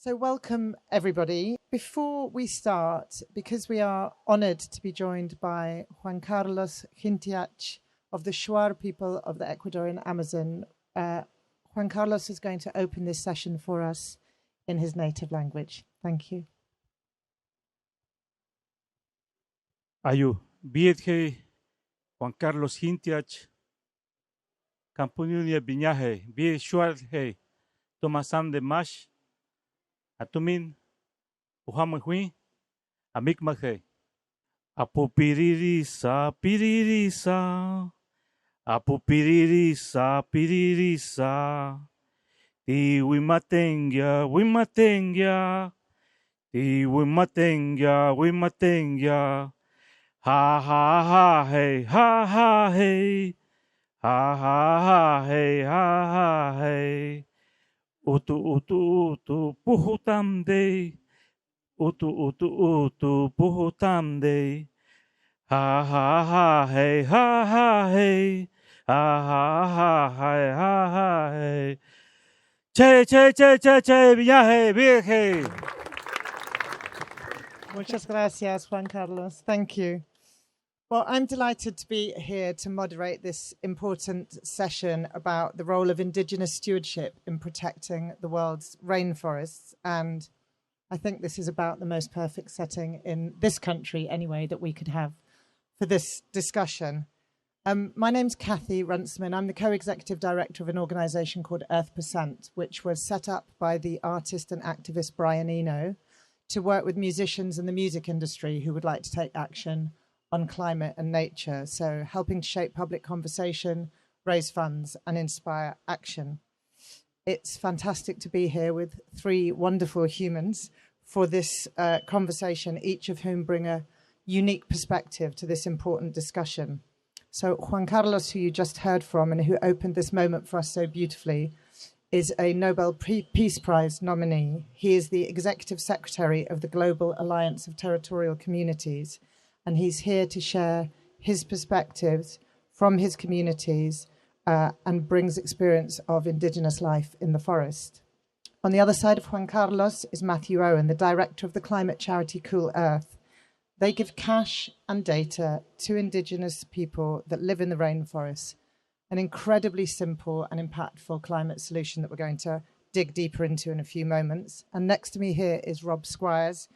So welcome, everybody. Before we start, because we are honoured to be joined by Juan Jintiach of the Shuar people of the Ecuadorian Amazon, Juan Carlos is going to open this session for us in his native language. Thank you. Ayu, biedhe Juan Carlos Jintiach, Campunia Biñaje, Bie Shuar, Tomasam de Mash, Atumin, Uhamahui, Amikmahe, Apupiririsa, Piririsa, Apupiririsa, Piririsa, Ti Wimatengia, Wimatengia, Ti Wimatengia, Wimatengia, Ha ha ha hey, ha ha hey, ha ha ha hey, ha ha hey. Utu utu utu puhutam day, utu utu utu puhutam day. Ha ha ha hey, ha ha hey, ha ha ha hey, ha ha hey. Che che che che che viaje virgen. Muchas gracias, Juan Carlos. Thank you. Well, I'm delighted to be here to moderate this important session about the role of Indigenous stewardship in protecting the world's rainforests. And I think this is about the most perfect setting in this country, anyway, that we could have for this discussion. My name's Cathy Runciman. I'm the co-executive director of an organisation called EarthPercent, which was set up by the artist and activist Brian Eno to work with musicians in the music industry who would like to take action on climate and nature, so helping to shape public conversation, raise funds and inspire action. It's fantastic to be here with three wonderful humans for this conversation, each of whom bring a unique perspective to this important discussion. So Juan Carlos, who you just heard from and who opened this moment for us so beautifully, is a Nobel Peace Prize nominee. He is the Executive Secretary of the Global Alliance of Territorial Communities, and he's here to share his perspectives from his communities and brings experience of Indigenous life in the forest. On the other side of Juan Carlos is Matthew Owen, the director of the climate charity Cool Earth. They give cash and data to Indigenous people that live in the rainforest, an incredibly simple and impactful climate solution that we're going to dig deeper into in a few moments. And next to me here is Rob Squires,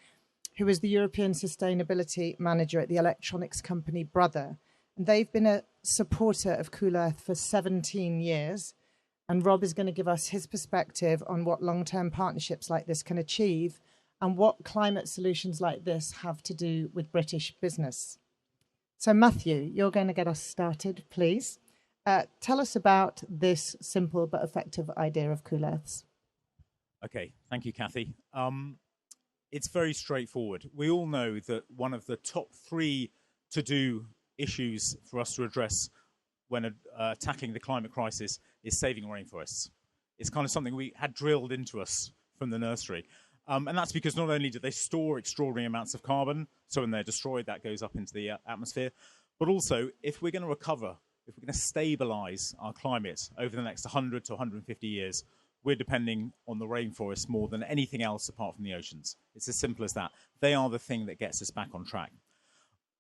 who is the European Sustainability Manager at the electronics company Brother. And they've been a supporter of Cool Earth for 17 years. And Rob is going to give us his perspective on what long-term partnerships like this can achieve and what climate solutions like this have to do with British business. So Matthew, you're going to get us started, please. Tell us about this simple but effective idea of Cool Earths. Okay, thank you, Cathy. It's very straightforward. We all know that one of the top three to-do issues for us to address when tackling the climate crisis is saving rainforests. It's kind of something we had drilled into us from the nursery. And that's because not only do they store extraordinary amounts of carbon, so when they're destroyed, that goes up into the atmosphere, but also if we're going to recover, if we're going to stabilize our climate over the next 100 to 150 years, we're depending on the rainforest more than anything else apart from the oceans. It's as simple as that. They are the thing that gets us back on track.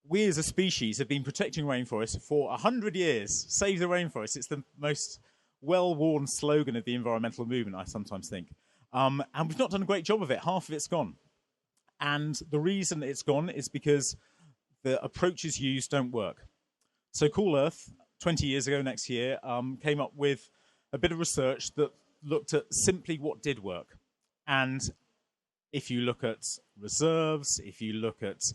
We as a species have been protecting rainforests for 100 years. Save the rainforest. It's the most well-worn slogan of the environmental movement, I sometimes think. And we've not done a great job of it. Half of it's gone. And the reason it's gone is because the approaches used don't work. So Cool Earth, 20 years ago next year, came up with a bit of research that looked at simply what did work. And if you look at reserves, if you look at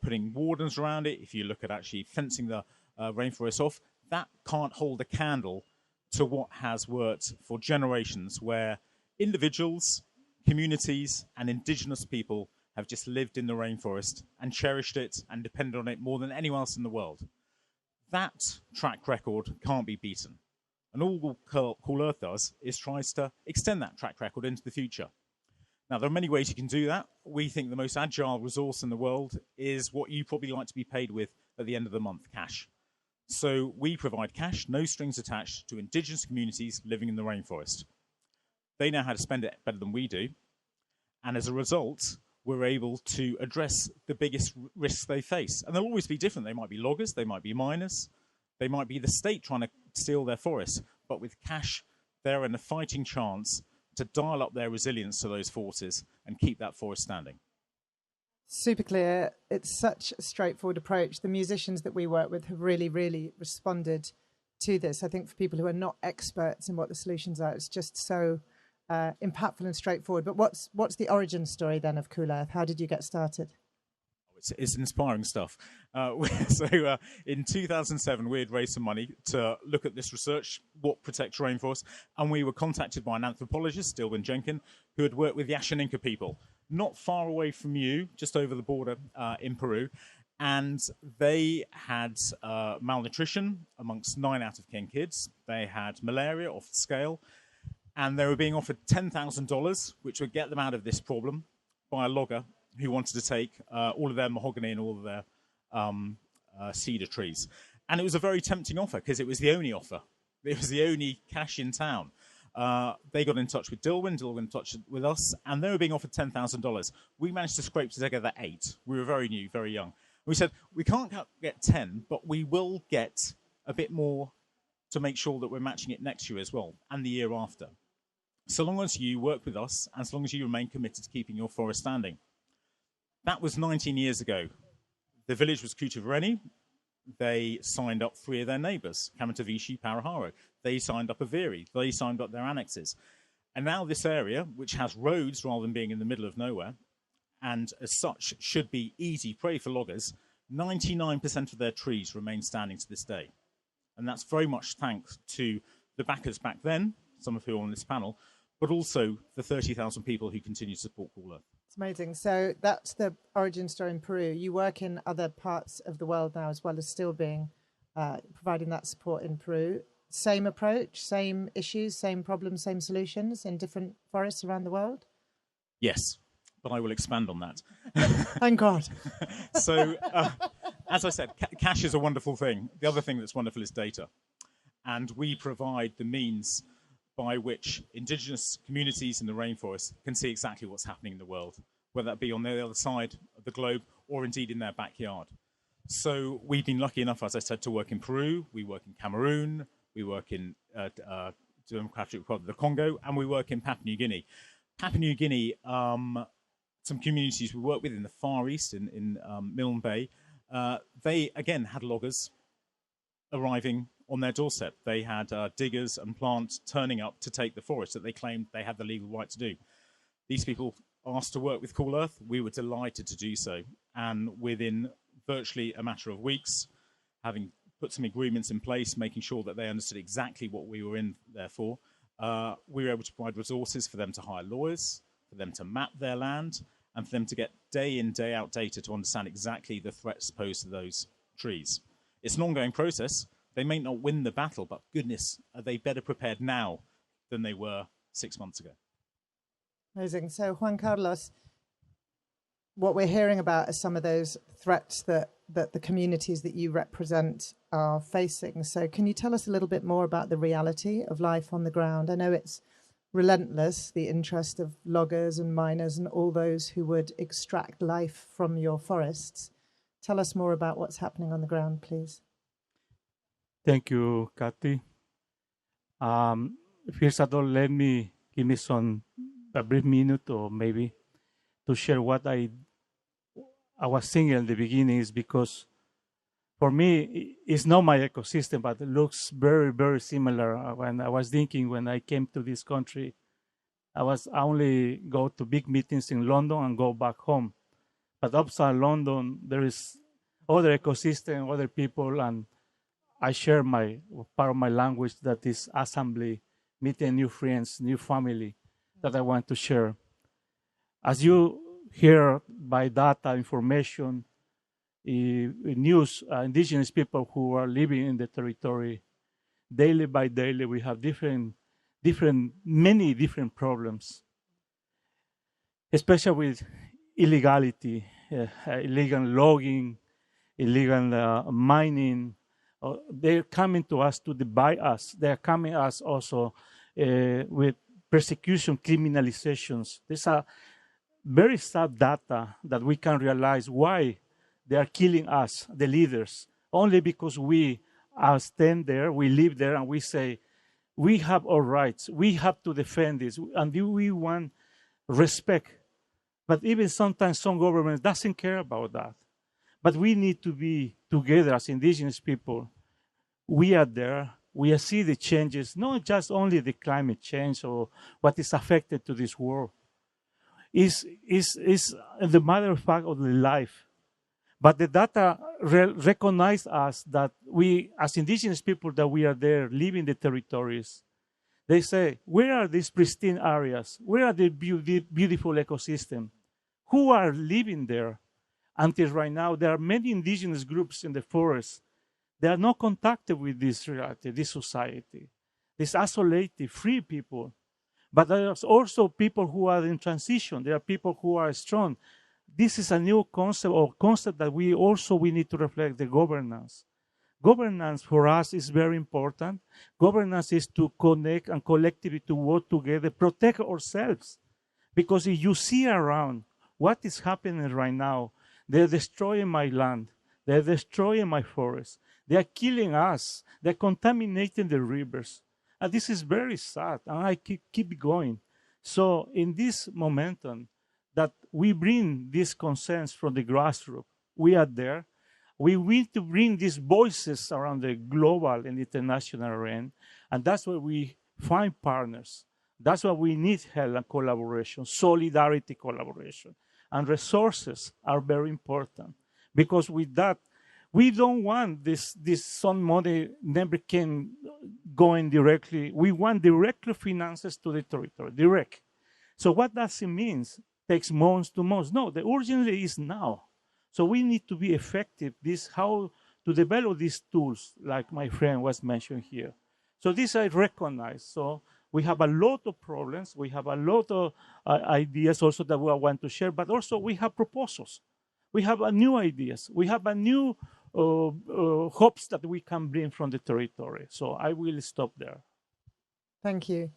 putting wardens around it, if you look at actually fencing the rainforest off, that can't hold a candle to what has worked for generations, where individuals, communities, and Indigenous people have just lived in the rainforest and cherished it and depended on it more than anyone else in the world. That track record can't be beaten. And all Cool Earth does is tries to extend that track record into the future. Now, there are many ways you can do that. We think the most agile resource in the world is what you probably like to be paid with at the end of the month, cash. So we provide cash, no strings attached, to Indigenous communities living in the rainforest. They know how to spend it better than we do. And as a result, we're able to address the biggest risks they face. And they'll always be different. They might be loggers, they might be miners, they might be the state trying to steal their forests. But with cash, they're in a fighting chance to dial up their resilience to those forces and keep that forest standing. Super clear. It's such a straightforward approach. The musicians that we work with have really, really responded to this. I think for people who are not experts in what the solutions are, it's just so impactful and straightforward. But what's the origin story then of Cool Earth? How did you get started? It's inspiring stuff. In 2007, we had raised some money to look at this research, what protects rainforests, and we were contacted by an anthropologist, Juan Jintiach, who had worked with the Ashaninka people, not far away from you, just over the border in Peru, and they had malnutrition amongst 9 out of 10 kids. They had malaria off the scale, and they were being offered $10,000, which would get them out of this problem, by a logger who wanted to take all of their mahogany and all of their cedar trees. And it was a very tempting offer because it was the only offer. It was the only cash in town. They got in touch with Dilwyn got in touch with us, and they were being offered $10,000. We managed to scrape together 8. We were very new, very young. We said, we can't get 10, but we will get a bit more to make sure that we're matching it next year as well, and the year after. So long as you work with us, and so long as you remain committed to keeping your forest standing. That was 19 years ago. The village was Kutavareni. They signed up 3 of their neighbours, Kamatavishi, Paraharo. They signed up Aviri. They signed up their annexes. And now this area, which has roads rather than being in the middle of nowhere, and as such should be easy prey for loggers, 99% of their trees remain standing to this day. And that's very much thanks to the backers back then, some of who are on this panel, but also the 30,000 people who continue to support Cool Earth. It's amazing. So that's the origin story in Peru. You work in other parts of the world now, as well as still being providing that support in Peru. Same approach, same issues, same problems, same solutions in different forests around the world? Yes, but I will expand on that. Thank God. So, as I said, cash is a wonderful thing. The other thing that's wonderful is data. And we provide the means by which Indigenous communities in the rainforest can see exactly what's happening in the world, whether that be on the other side of the globe or indeed in their backyard. So we've been lucky enough, as I said, to work in Peru, we work in Cameroon, we work in Democratic Republic of the Congo, and we work in Papua New Guinea. Papua New Guinea, some communities we work with in the Far East, in Milne Bay, they, again, had loggers arriving on their doorstep. They had diggers and plants turning up to take the forest that they claimed they had the legal right to do. These people asked to work with Cool Earth. We were delighted to do so. And within virtually a matter of weeks, having put some agreements in place, making sure that they understood exactly what we were in there for, we were able to provide resources for them to hire lawyers, for them to map their land, and for them to get day in, day out data to understand exactly the threats posed to those trees. It's an ongoing process. They may not win the battle, but goodness, are they better prepared now than they were 6 months ago? Amazing. So, Juan Carlos, what we're hearing about are some of those threats that the communities that you represent are facing. So can you tell us a little bit more about the reality of life on the ground? I know it's relentless, the interest of loggers and miners and all those who would extract life from your forests. Tell us more about what's happening on the ground, please. Thank you, Cathy. First of all, let me give me a brief minute or maybe to share what I was thinking at the beginning, is because for me, it's not my ecosystem, but it looks very, very similar. When I was thinking, when I came to this country, I only go to big meetings in London and go back home. But outside London, there is other ecosystem, other people, and I share part of my language, that is assembly, meeting new friends, new family that I want to share. As you hear by data, information, news, Indigenous people who are living in the territory, daily by daily, we have many different problems, especially with illegality, illegal logging, illegal mining. They're coming to us to buy us. They're coming us also with persecution, criminalizations. very sad data that we can realize why they are killing us, the leaders, only because we are stand there, we live there, and we say, we have our rights, we have to defend this, and we want respect. But even sometimes some governments doesn't care about that. But we need to be together as indigenous people. We are there. We see the changes, not just only the climate change or what is affected to this world. Is the matter of fact of the life. But the data recognize us that we, as indigenous people, that we are there living the territories. They say, where are these pristine areas? Where are the beautiful ecosystem? Who are living there? Until right now, there are many indigenous groups in the forest. They are not contacted with this reality, this society, these isolated, free people. But there are also people who are in transition. There are people who are strong. This is a new concept, or concept that we need to reflect the governance. Governance for us is very important. Governance is to connect and collectively to work together, protect ourselves. Because if you see around what is happening right now, they're destroying my land. They're destroying my forest. They are killing us. They're contaminating the rivers. And this is very sad, and I keep going. So in this momentum, that we bring this consensus from the grassroots, we are there. We need to bring these voices around the global and international arena, and that's where we find partners. That's why we need help and collaboration, solidarity collaboration. And resources are very important, because with that, we don't want this some money never can go in directly. We want directly finances to the territory, direct. So what does it mean? Takes months to months. No, the urgency is now. So we need to be effective. How to develop these tools, like my friend was mentioned here. So this I recognize. So we have a lot of problems. We have a lot of ideas also that we want to share, but also we have proposals. We have new ideas. We have a new hopes that we can bring from the territory. So I will stop there. Thank you.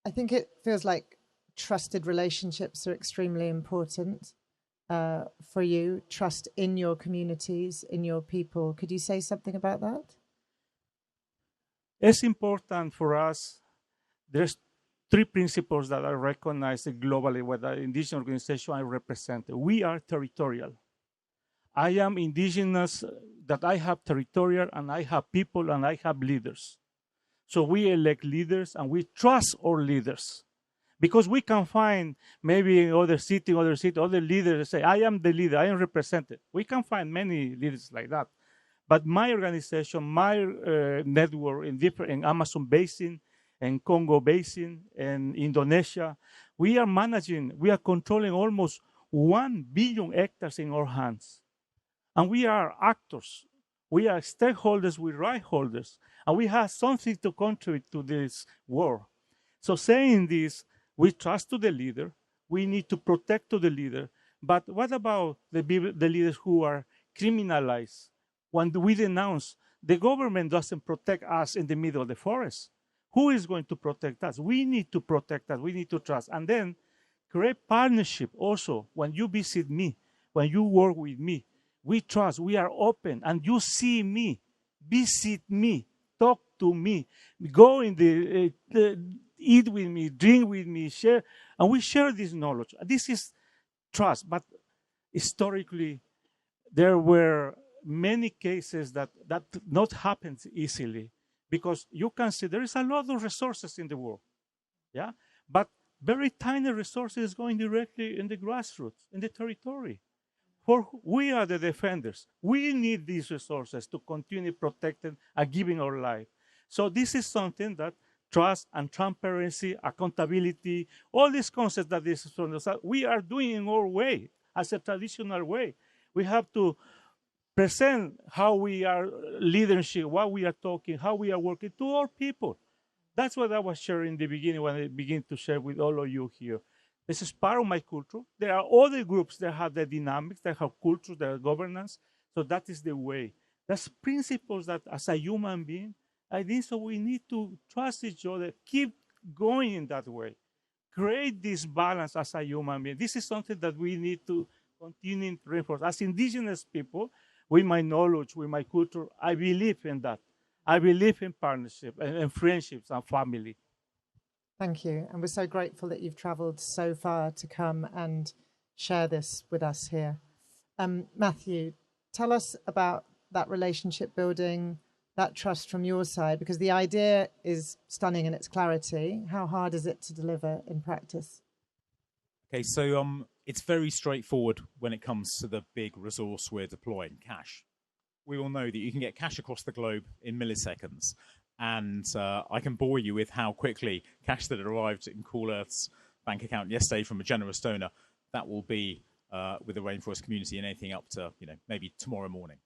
I think it feels like trusted relationships are extremely important for you. Trust in your communities, in your people. Could you say something about that? It's important for us. There's 3 principles that are recognized globally with the indigenous organization I represent. We are territorial. I am indigenous, that I have territorial, and I have people, and I have leaders. So we elect leaders, and we trust our leaders. Because we can find maybe in other leaders say, I am the leader, I am represented. We can find many leaders like that. But my organization, my network in Amazon Basin, and Congo Basin, and Indonesia, we are controlling almost 1 billion hectares in our hands. And we are actors. We are stakeholders, we right holders, and we have something to contribute to this war. So saying this, we trust to the leader. We need to protect to the leader. But what about the leaders who are criminalized? When we denounce, the government doesn't protect us in the middle of the forest. Who is going to protect us? We need to protect us. We need to trust. And then create partnership also. When you visit me, when you work with me, we trust, we are open, and you see me, visit me, talk to me, go in eat with me, drink with me, share, and we share this knowledge. This is trust, but historically, there were many cases that not happens easily, because you can see there is a lot of resources in the world, yeah, but very tiny resources going directly in the grassroots, in the territory. For we are the defenders. We need these resources to continue protecting and giving our life. So this is something that trust and transparency, accountability, all these concepts that this is from the side, we are doing in our way, as a traditional way. We have to present how we are leadership, what we are talking, how we are working to our people. That's what I was sharing in the beginning when I began to share with all of you here. This is part of my culture. There are other groups that have the dynamics, that have culture, that have governance. So that is the way. That's principles that as a human being, I think so we need to trust each other, keep going in that way, create this balance as a human being. This is something that we need to continue to reinforce. As indigenous people, with my knowledge, with my culture, I believe in that. I believe in partnership and friendships and family. Thank you. And we're so grateful that you've travelled so far to come and share this with us here. Matthew, tell us about that relationship building, that trust from your side, because the idea is stunning in its clarity. How hard is it to deliver in practice? Okay, so it's very straightforward when it comes to the big resource we're deploying, cash. We all know that you can get cash across the globe in milliseconds. And I can bore you with how quickly cash that arrived in Cool Earth's bank account yesterday from a generous donor, that will be with the rainforest community and anything up to, maybe tomorrow morning.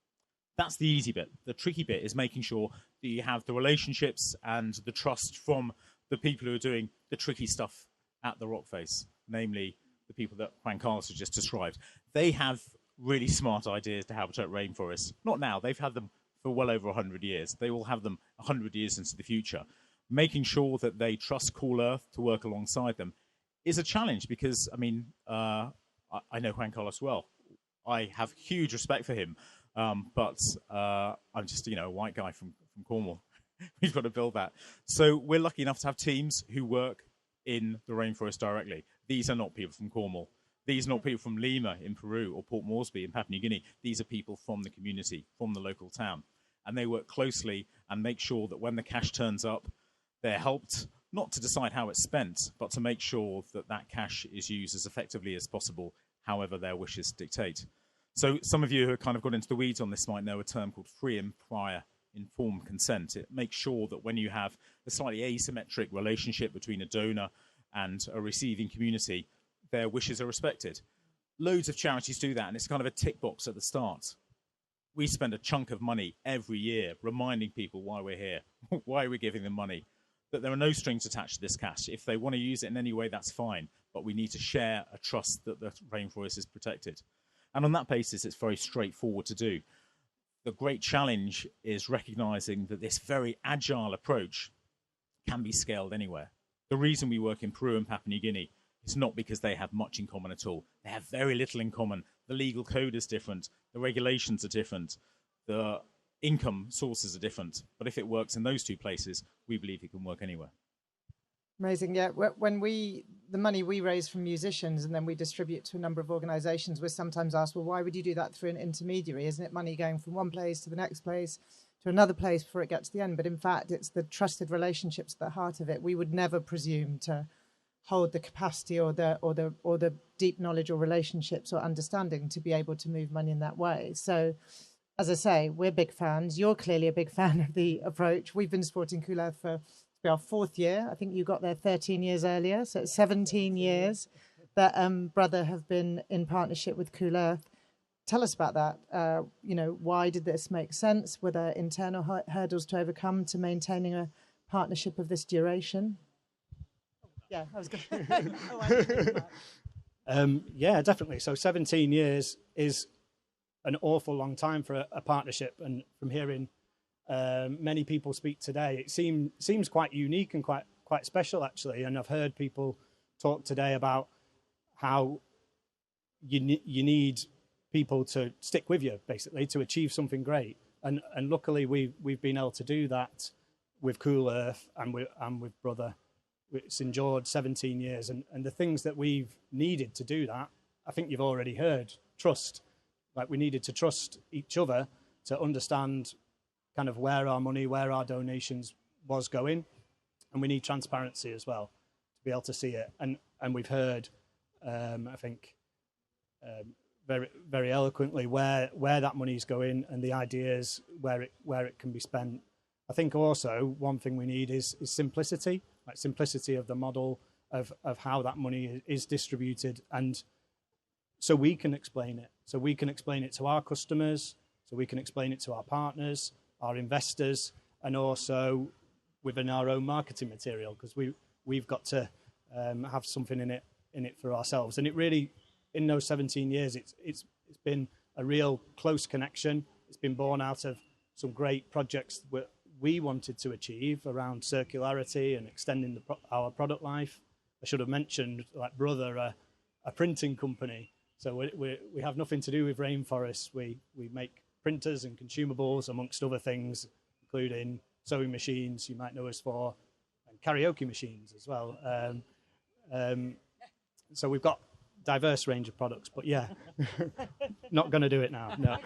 That's the easy bit. The tricky bit is making sure that you have the relationships and the trust from the people who are doing the tricky stuff at the rock face, namely the people that Juan Carlos has just described. They have really smart ideas to habitat rainforests. Not now, they've had them for well over 100 years. They will have them 100 years into the future. Making sure that they trust Cool Earth to work alongside them is a challenge because, I know Juan Carlos well. I have huge respect for him, but I'm just, a white guy from Cornwall. We've got to build that. So we're lucky enough to have teams who work in the rainforest directly. These are not people from Cornwall. These are not people from Lima in Peru or Port Moresby in Papua New Guinea. These are people from the community, from the local town. And they work closely and make sure that when the cash turns up, they're helped not to decide how it's spent, but to make sure that that cash is used as effectively as possible, however their wishes dictate. So some of you who have kind of got into the weeds on this might know a term called free and prior informed consent. It makes sure that when you have a slightly asymmetric relationship between a donor and a receiving community, their wishes are respected. Loads of charities do that, and it's kind of a tick box at the start. We spend a chunk of money every year reminding people why we're here, why we're giving them money, that there are no strings attached to this cash. If they want to use it in any way, that's fine, but we need to share a trust that the rainforest is protected. And on that basis, it's very straightforward to do. The great challenge is recognizing that this very agile approach can be scaled anywhere. The reason we work in Peru and Papua New Guinea is not because they have much in common at all. They have very little in common. The legal code is different. The regulations are different. The income sources are different. But if it works in those two places, we believe it can work anywhere. Amazing. Yeah. When the money we raise from musicians and then we distribute to a number of organisations, we're sometimes asked, well, why would you do that through an intermediary? Isn't it money going from one place to the next place to another place before it gets to the end? But in fact, it's the trusted relationships at the heart of it. We would never presume to hold the capacity or the deep knowledge or relationships or understanding to be able to move money in that way. So, as I say, we're big fans. You're clearly a big fan of the approach. We've been supporting Cool Earth for our 4th year. I think you got there 13 years earlier, so it's 17 years that Brother have been in partnership with Cool Earth. Tell us about that. Why did this make sense? Were there internal hurdles to overcome to maintaining a partnership of this duration? Yeah, I was going to. Yeah, definitely. So 17 years is an awful long time for a partnership. And from hearing many people speak today, it seems quite unique and quite special, actually. And I've heard people talk today about how you need people to stick with you, basically, to achieve something great. And luckily, we've been able to do that with Cool Earth and with Brother. It's endured 17 years, and the things that we've needed to do that, I think you've already heard. Trust. Like, we needed to trust each other to understand kind of where our money, where our donations was going, and we need transparency as well to be able to see it. And we've heard, I think, very very eloquently where that money is going and the ideas where it can be spent. I think also one thing we need is simplicity. Like simplicity of the model of how that money is distributed, and so we can explain it. So we can explain it to our customers, so we can explain it to our partners, our investors, and also within our own marketing material, because we've got to have something in it for ourselves. And it really, in those 17 years, it's been a real close connection. It's been born out of some great projects we wanted to achieve around circularity and extending our product life. I should have mentioned, like Brother, a printing company. So we have nothing to do with rainforests. We make printers and consumables, amongst other things, including sewing machines, you might know us for, and karaoke machines as well. So we've got diverse range of products, but yeah, not going to do it now, no.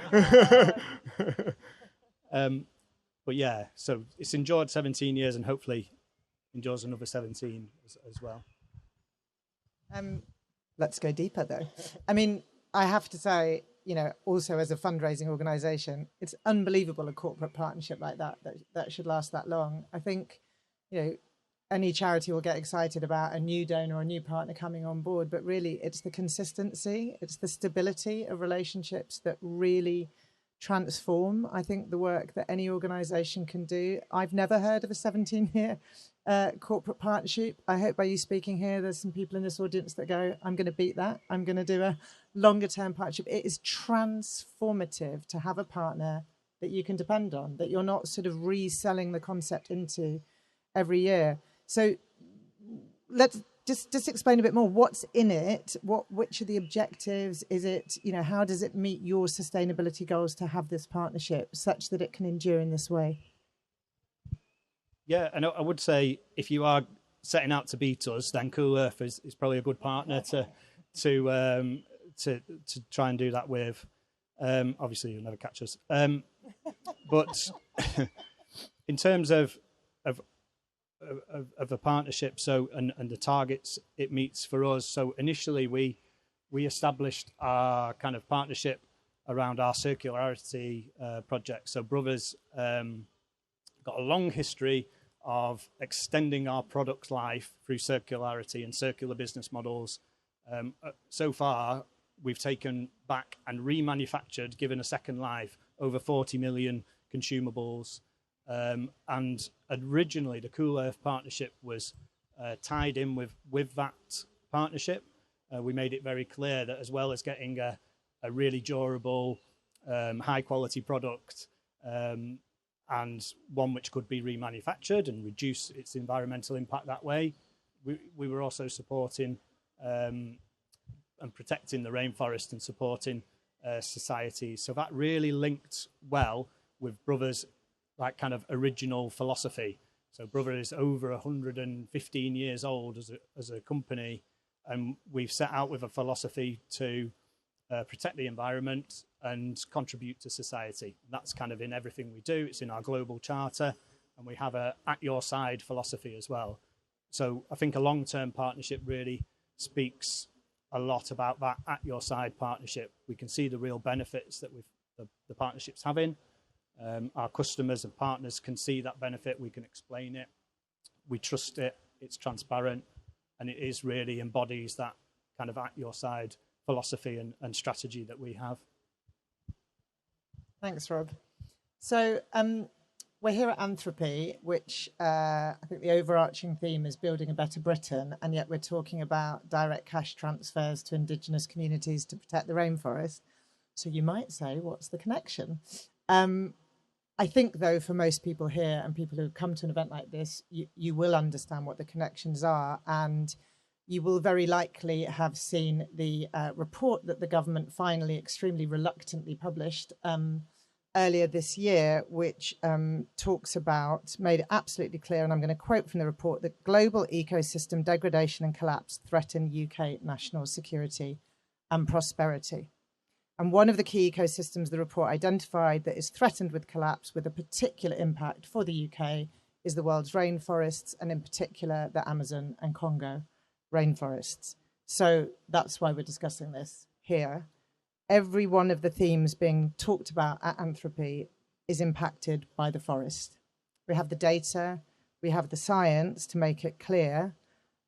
But yeah, so it's endured 17 years and hopefully endures another 17 as well. Let's go deeper, though. I mean, I have to say, also as a fundraising organisation, it's unbelievable a corporate partnership like that should last that long. I think, any charity will get excited about a new donor or a new partner coming on board, but really it's the consistency, it's the stability of relationships that really transform, I think, the work that any organisation can do. I've never heard of a 17-year corporate partnership. I hope by you speaking here, there's some people in this audience that go, I'm going to beat that. I'm going to do a longer-term partnership. It is transformative to have a partner that you can depend on, that you're not sort of reselling the concept into every year. So let's just explain a bit more. What's in it? Which are the objectives? Is it, how does it meet your sustainability goals to have this partnership such that it can endure in this way? Yeah, and I would say if you are setting out to beat us, then Cool Earth is probably a good partner to try and do that with. Obviously, you'll never catch us. But in terms of a partnership, and the targets it meets for us. So initially, we established our kind of partnership around our circularity project. So Brothers got a long history of extending our product's life through circularity and circular business models. So far, we've taken back and remanufactured, given a second life, over 40 million consumables. And originally, the Cool Earth partnership was tied in with that partnership. We made it very clear that as well as getting a really durable, high-quality product, and one which could be remanufactured and reduce its environmental impact that way, we were also supporting and protecting the rainforest and supporting society. So that really linked well with Brothers' like kind of original philosophy. So Brother is over 115 years old as a company, and we've set out with a philosophy to protect the environment and contribute to society. That's kind of in everything we do. It's in our global charter, and we have a at your side philosophy as well. So I think a long-term partnership really speaks a lot about that at your side partnership. We can see the real benefits that the partnership's having. Our customers and partners can see that benefit. We can explain it. We trust it. It's transparent, and it is really embodies that kind of at your side philosophy and strategy that we have. Thanks, Rob. So we're here at Anthropy, which I think the overarching theme is building a better Britain, and yet we're talking about direct cash transfers to Indigenous communities to protect the rainforest. So you might say, what's the connection? I think, though, for most people here and people who come to an event like this, you will understand what the connections are, and you will very likely have seen the report that the government finally extremely reluctantly published earlier this year, which made it absolutely clear, and I'm going to quote from the report, that global ecosystem degradation and collapse threaten UK national security and prosperity. And one of the key ecosystems the report identified that is threatened with collapse with a particular impact for the UK is the world's rainforests, and in particular the Amazon and Congo rainforests. So that's why we're discussing this here. Every one of the themes being talked about at Anthropy is impacted by the forest. We have the data, we have the science to make it clear,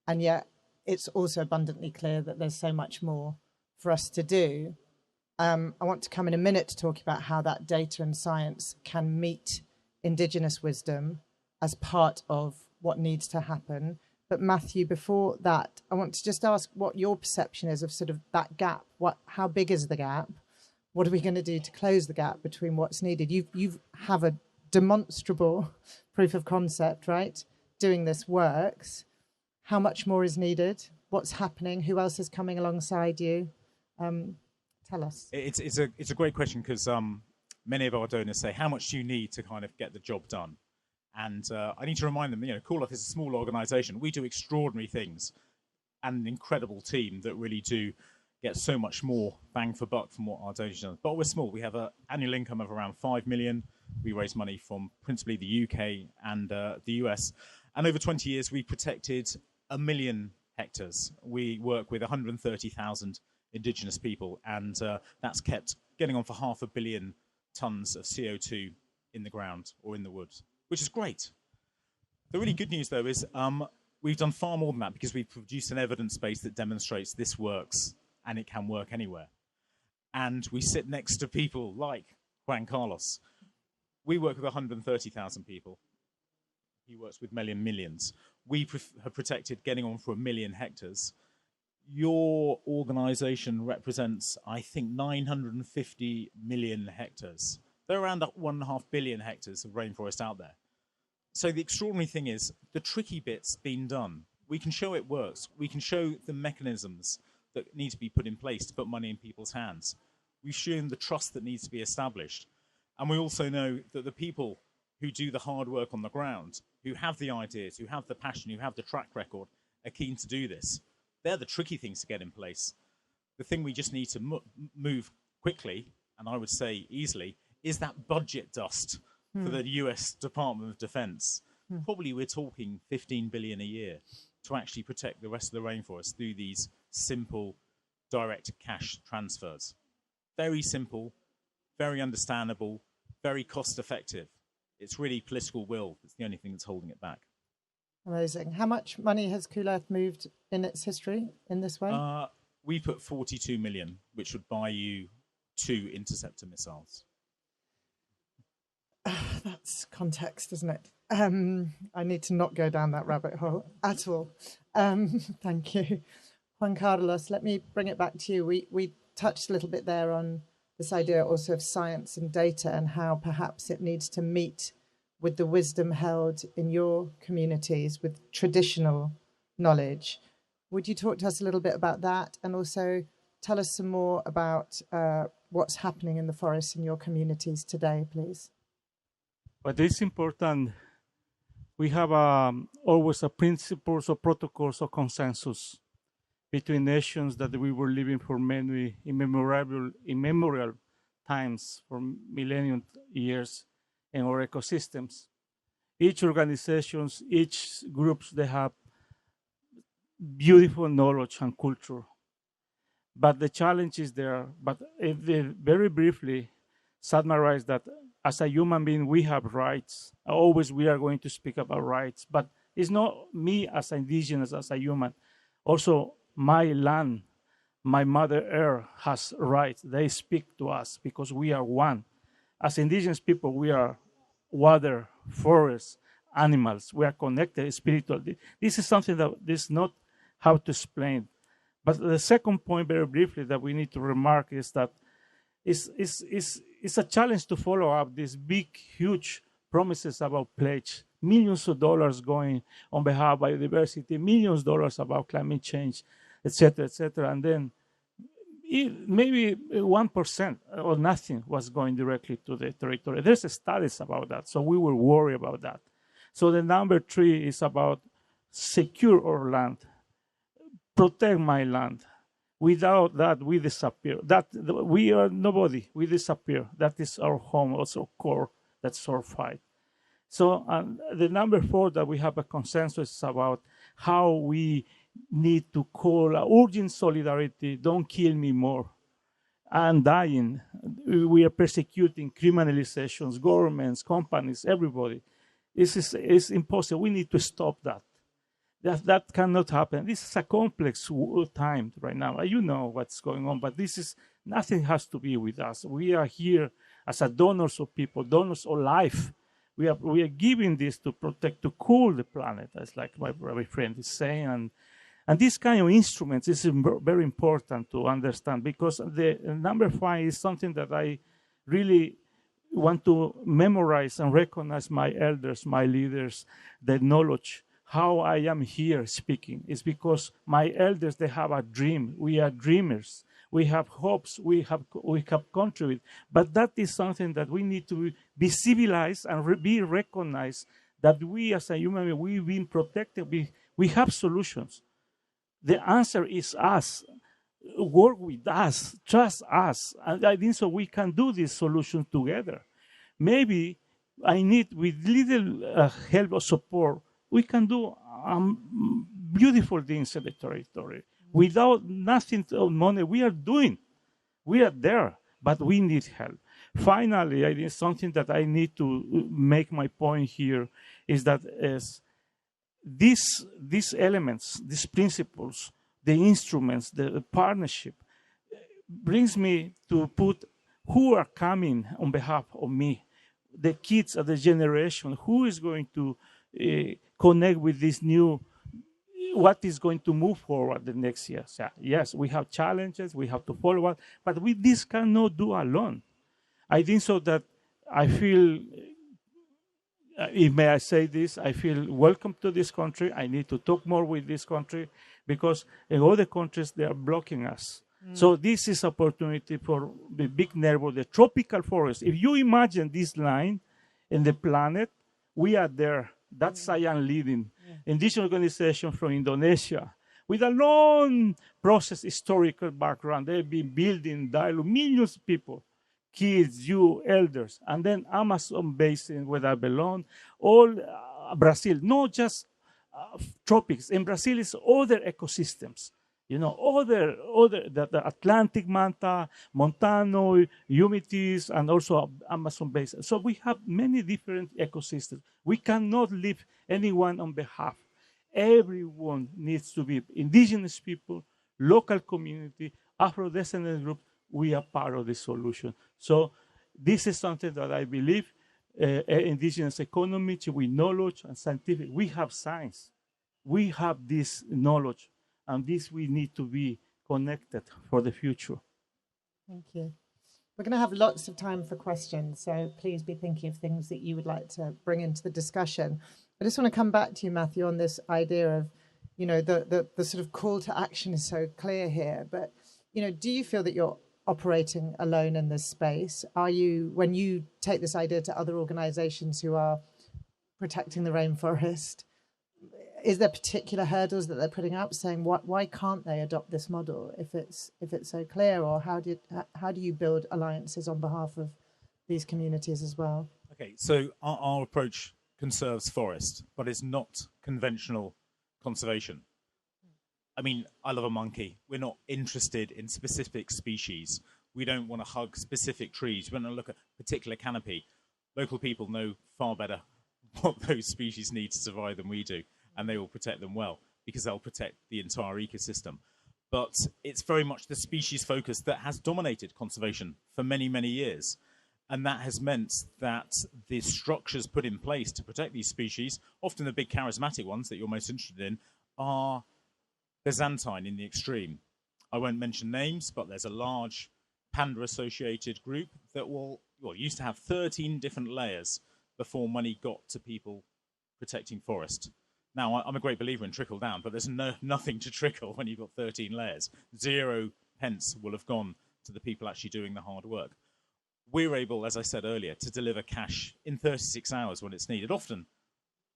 and yet it's also abundantly clear that there's so much more for us to do. I want to come in a minute to talk about how that data and science can meet Indigenous wisdom as part of what needs to happen. But Matthew, before that, I want to just ask what your perception is of sort of that gap. How big is the gap? What are we going to do to close the gap between what's needed? You have a demonstrable proof of concept, right? Doing this works. how much more is needed, what's happening, who else is coming alongside you? Tell us. It's a great question, because many of our donors say, how much do you need to kind of get the job done? And I need to remind them, Call Off is a small organisation. We do extraordinary things, and an incredible team that really do get so much more bang for buck from what our donors do. But we're small. We have an annual income of around 5 million. We raise money from principally the UK and the US. And over 20 years, we've protected 1 million hectares. We work with 130,000 Indigenous people, and that's kept getting on for 500 million tons of CO2 in the ground or in the woods, which is great. The really good news, though, is we've done far more than that, because we've produced an evidence base that demonstrates this works and it can work anywhere. And we sit next to people like Juan Carlos. We work with 130,000 people. He works with millions. We have protected getting on for 1 million hectares. Your organisation represents, I think, 950 million hectares. There are around 1.5 billion hectares of rainforest out there. So the extraordinary thing is, the tricky bit's been done. We can show it works. We can show the mechanisms that need to be put in place to put money in people's hands. We've shown the trust that needs to be established. And we also know that the people who do the hard work on the ground, who have the ideas, who have the passion, who have the track record, are keen to do this. They're the tricky things to get in place. The thing we just need to move quickly, and I would say easily, is that budget dust for the US Department of Defense. Probably we're talking 15 billion a year to actually protect the rest of the rainforest through these simple direct cash transfers. Very simple, very understandable, very cost effective. It's really political will. It's the only thing that's holding it back. Amazing. How much money has Cool Earth moved in its history in this way? We put 42 million, which would buy you 2 interceptor missiles. That's context, isn't it? I need to not go down that rabbit hole at all. Thank you. Juan Carlos, let me bring it back to you. We touched a little bit there on this idea also of science and data, and how perhaps it needs to meet with the wisdom held in your communities with traditional knowledge. Would you talk to us a little bit about that, and also tell us some more about what's happening in the forests in your communities today, please? But it's important, we have always a principles or protocols or consensus between nations that we were living for many immemorial times, for millennium years, in our ecosystems. Each organizations, each groups, they have beautiful knowledge and culture. But the challenge is there. But very briefly, summarize that as a human being, we have rights. Always we are going to speak about rights. But it's not me as indigenous, as a human. Also, my land, my Mother Earth has rights. They speak to us because we are one. As indigenous people, we are water, forests, animals. We are connected spiritually. This is something that is not how to explain. But the second point, very briefly, that we need to remark is that it's a challenge to follow up these big, huge promises about pledge. Millions of dollars going on behalf of biodiversity, millions of dollars about climate change, etc., etc. And then maybe 1% or nothing was going directly to the territory. There's studies about that, so we will worry about that. So the number 3 is about secure our land, protect my land. Without that, we disappear. We are nobody. We disappear. That is our home, also core. That's our fight. So the number 4 that we have a consensus is about how we need to call urgent solidarity. Don't kill me more. I'm dying. We are persecuting criminalizations, governments, companies, everybody. It's impossible. We need to stop that. That cannot happen. This is a complex time right now. You know what's going on, but nothing has to be with us. We are here as a donors of people, donors of life. We are giving this to protect, to cool the planet, as like my friend is saying. And this kind of instruments is very important to understand, because the number 5 is something that I really want to memorize and recognize my elders, my leaders, their knowledge. how I am here speaking. It's because my elders, they have a dream. We are dreamers. We have hopes. We have contributed. But that is something that we need to be civilized and be recognized, that we as a human being, we've been protected. We have solutions. The answer is us. Work with us. Trust us. And I think so we can do this solution together. Maybe I need, with little help or support, we can do beautiful things in the territory. Without nothing of money, we are there, but we need help. Finally, I think something that I need to make my point here is that these elements, these principles, the instruments, the partnership, brings me to put who are coming on behalf of me, the kids of the generation, who is going to connect with this new, what is going to move forward the next years. Yes, we have challenges, we have to follow up, but we this cannot do alone. I think so that I feel, if may I say this, I feel welcome to this country. I need to talk more with this country, because in other countries, they are blocking us. So this is opportunity for the big neighbor, the tropical forest. If you imagine this line in the planet, we are there. That's I am leading. Indigenous organization from Indonesia with a long process, historical background. They've been building dialogue, millions of people, kids, you, elders, and then Amazon basin where I belong, all Brazil, not just tropics. In Brazil, it's other ecosystems. The Atlantic manta, Montano, humides, and also Amazon basin. So we have many different ecosystems. We cannot leave anyone on behalf. Everyone needs to be indigenous people, local community, Afro-descendant group. We are part of the solution. So this is something that I believe indigenous economy with knowledge and scientific. We have science. We have this knowledge. And this we need to be connected for the future. Thank you. We're going to have lots of time for questions, so please be thinking of things that you would like to bring into the discussion. I just want to come back to you, Matthew, on this idea of, the sort of call to action is so clear here. But, do you feel that you're operating alone in this space? Are you, when you take this idea to other organizations who are protecting the rainforest, is there particular hurdles that they're putting up, saying why can't they adopt this model if it's so clear, or how do you build alliances on behalf of these communities as well? Okay, so our approach conserves forest, but it's not conventional conservation. I mean, I love a monkey. We're not interested in specific species. We don't want to hug specific trees. We don't want to look at a particular canopy. Local people know far better what those species need to survive than we do. And they will protect them well, because they'll protect the entire ecosystem. But it's very much the species focus that has dominated conservation for many, many years. And that has meant that the structures put in place to protect these species, often the big charismatic ones that you're most interested in, are Byzantine in the extreme. I won't mention names, but there's a large panda-associated group that used to have 13 different layers before money got to people protecting forest. Now, I'm a great believer in trickle down, but there's nothing to trickle when you've got 13 layers. 0 pence will have gone to the people actually doing the hard work. We're able, as I said earlier, to deliver cash in 36 hours when it's needed. Often,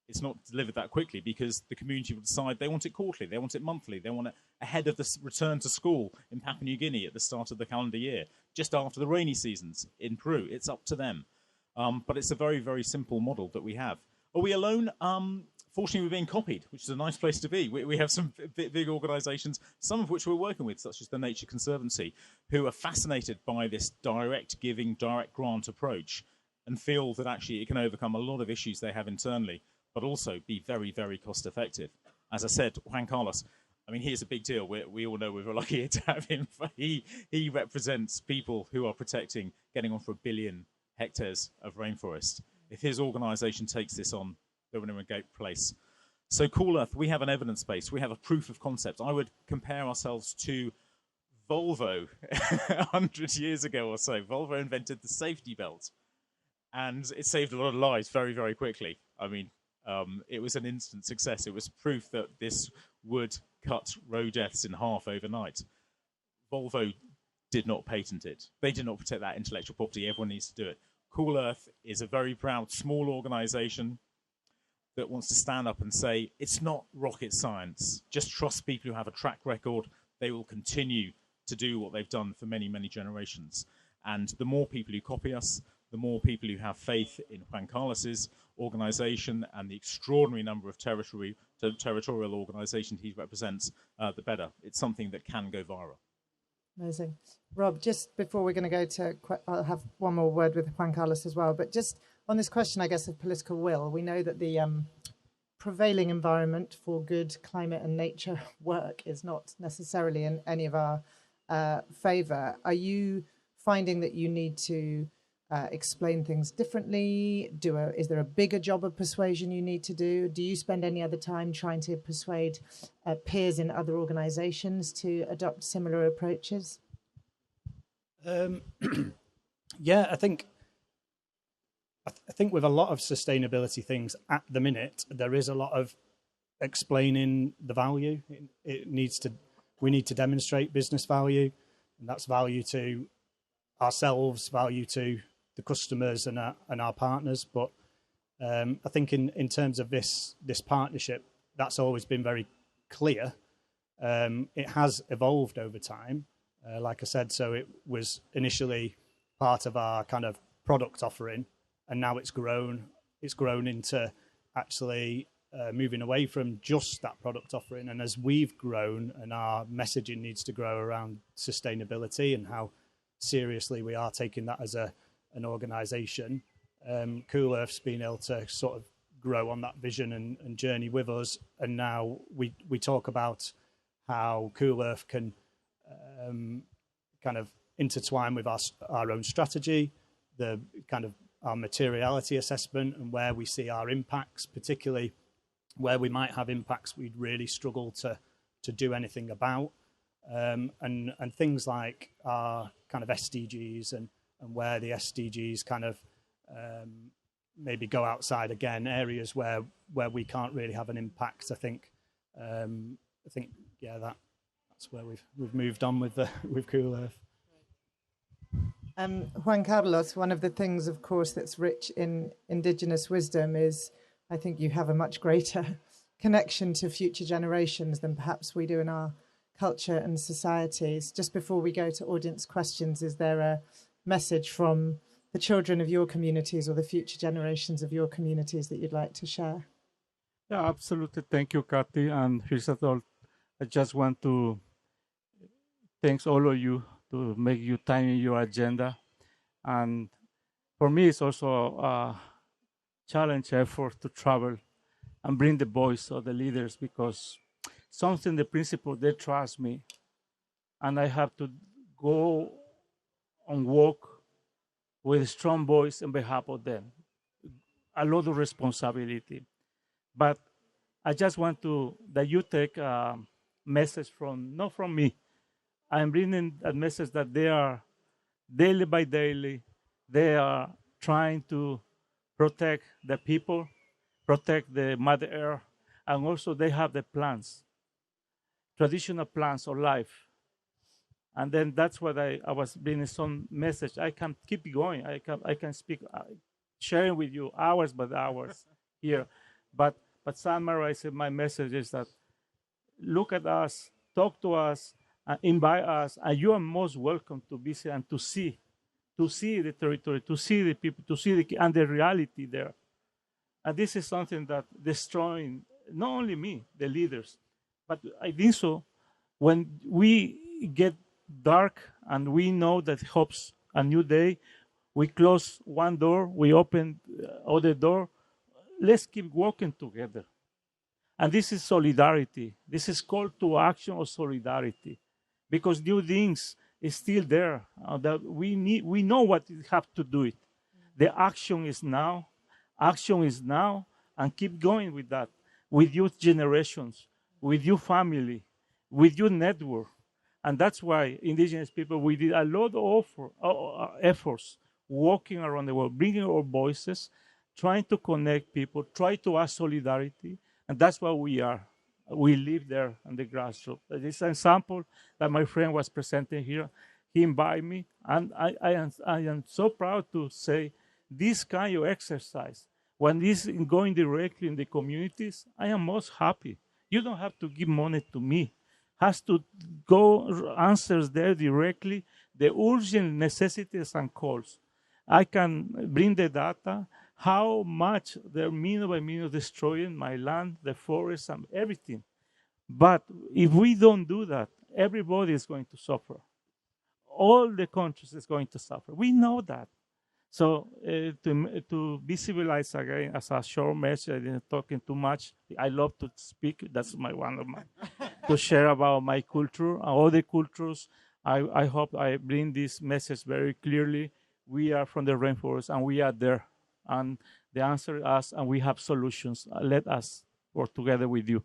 it's not delivered that quickly because the community will decide they want it quarterly, they want it monthly, they want it ahead of the return to school in Papua New Guinea at the start of the calendar year, just after the rainy seasons in Peru. It's up to them. But it's a very, very simple model that we have. Are we alone? Fortunately, we're being copied, which is a nice place to be. We have some big organisations, some of which we're working with, such as the Nature Conservancy, who are fascinated by this direct giving, direct grant approach and feel that actually it can overcome a lot of issues they have internally, but also be very, very cost effective. As I said, Juan Carlos, I mean, he's a big deal. We all know we're lucky to have him. He represents people who are protecting, getting on for 1 billion hectares of rainforest. If his organisation takes this on, they're in a great place. So Cool Earth, we have an evidence base. We have a proof of concept. I would compare ourselves to Volvo 100 years ago or so. Volvo invented the safety belt, and it saved a lot of lives very, very quickly. I mean, It was an instant success. It was proof that this would cut road deaths in half overnight. Volvo did not patent it. They did not protect that intellectual property. Everyone needs to do it. Cool Earth is a very proud, small organisation that wants to stand up and say, it's not rocket science. Just trust people who have a track record. They will continue to do what they've done for many, many generations. And the more people who copy us, the more people who have faith in Juan Carlos's organisation and the extraordinary number of territorial organisations he represents, the better. It's something that can go viral. Amazing. Rob, just before we're going to go to, I'll have one more word with Juan Carlos as well, but just on this question, I guess, of political will, we know that the prevailing environment for good climate and nature work is not necessarily in any of our favour. Are you finding that you need to explain things differently? Is there a bigger job of persuasion you need to do? Do you spend any other time trying to persuade peers in other organisations to adopt similar approaches? Yeah, I think with a lot of sustainability things at the minute, there is a lot of explaining the value. We need to demonstrate business value, and that's value to ourselves, value to the customers and our partners. But I think in terms of this partnership, that's always been very clear. It has evolved over time, like I said. So it was initially part of our kind of product offering, and now it's grown. It's grown into actually moving away from just that product offering. And as we've grown, and our messaging needs to grow around sustainability and how seriously we are taking that as an organisation, Cool Earth's been able to sort of grow on that vision and journey with us. And now we talk about how Cool Earth can kind of intertwine with our own strategy, the kind of our materiality assessment, and where we see our impacts, particularly where we might have impacts we'd really struggle to do anything about. And things like our kind of SDGs and where the SDGs kind of maybe go outside again, areas where we can't really have an impact. I think yeah, that's where we've moved on with Cool Earth. Juan Carlos, one of the things, of course, that's rich in Indigenous wisdom is, I think you have a much greater connection to future generations than perhaps we do in our culture and societies. Just before we go to audience questions, is there a message from the children of your communities or the future generations of your communities that you'd like to share? Yeah, absolutely. Thank you, Cathy. And first of all, I just want to thank all of you to make you time in your agenda. And for me, it's also a challenge effort to travel and bring the voice of the leaders, because something, the principle, they trust me, and I have to go and walk with a strong voice on behalf of them. A lot of responsibility. But I just want that you take a message not from me. I'm bringing a message that they are, daily by daily, they are trying to protect the people, protect the Mother Earth, and also they have the plans, traditional plans of life. And then that's what I was bringing some message. I can keep going. I can speak, sharing with you hours by hours here. But summarizing my message is that look at us, talk to us, invite us, and you are most welcome to visit and to see the territory, to see the people, to see and the reality there. And this is something that destroying not only me, the leaders, but I think so when we get dark and we know that hopes a new day, we close one door, we open other door. Let's keep walking together. And this is solidarity. This is call to action of solidarity, because new things is still there. That we know what we have to do it. The action is now. Action is now, and keep going with that, with youth generations, with your family, with your network. And that's why Indigenous people, we did a lot of efforts walking around the world, bringing our voices, trying to connect people, try to ask solidarity, and that's what we are. We live there on the grassroots. This is an example that my friend was presenting here. He invited me, and I am so proud to say this kind of exercise, when this is going directly in the communities, I am most happy. You don't have to give money to me. Has to go answers there directly, the urgent necessities and calls. I can bring the data, how much they're minute by minute destroying my land, the forest, and everything. But if we don't do that, everybody is going to suffer. All the countries is going to suffer. We know that. So to be civilized again, as a short message, I didn't talking too much. I love to speak. That's one of my to share about my culture and other cultures. I hope I bring this message very clearly. We are from the rainforest, and we are there. And the answer is us, and we have solutions. Let us work together with you.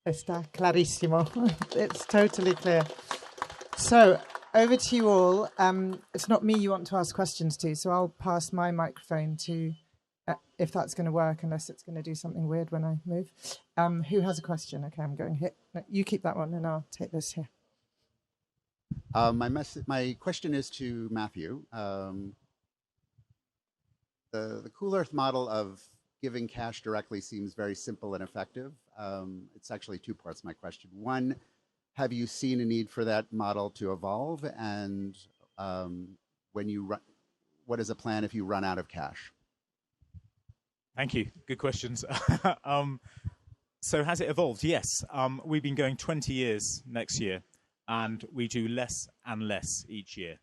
Está clarísimo. It's totally clear. So, over to you all. It's not me you want to ask questions to, so I'll pass my microphone to, if that's going to work, unless it's going to do something weird when I move. Who has a question? Okay, I'm going here. No, you keep that one, and I'll take this here. My question is to Matthew. The Cool Earth model of giving cash directly seems very simple and effective. It's actually two parts, my question. One, have you seen a need for that model to evolve? And what is a plan if you run out of cash? Thank you. Good questions. So has it evolved? Yes. We've been going 20 years next year, and we do less and less each year.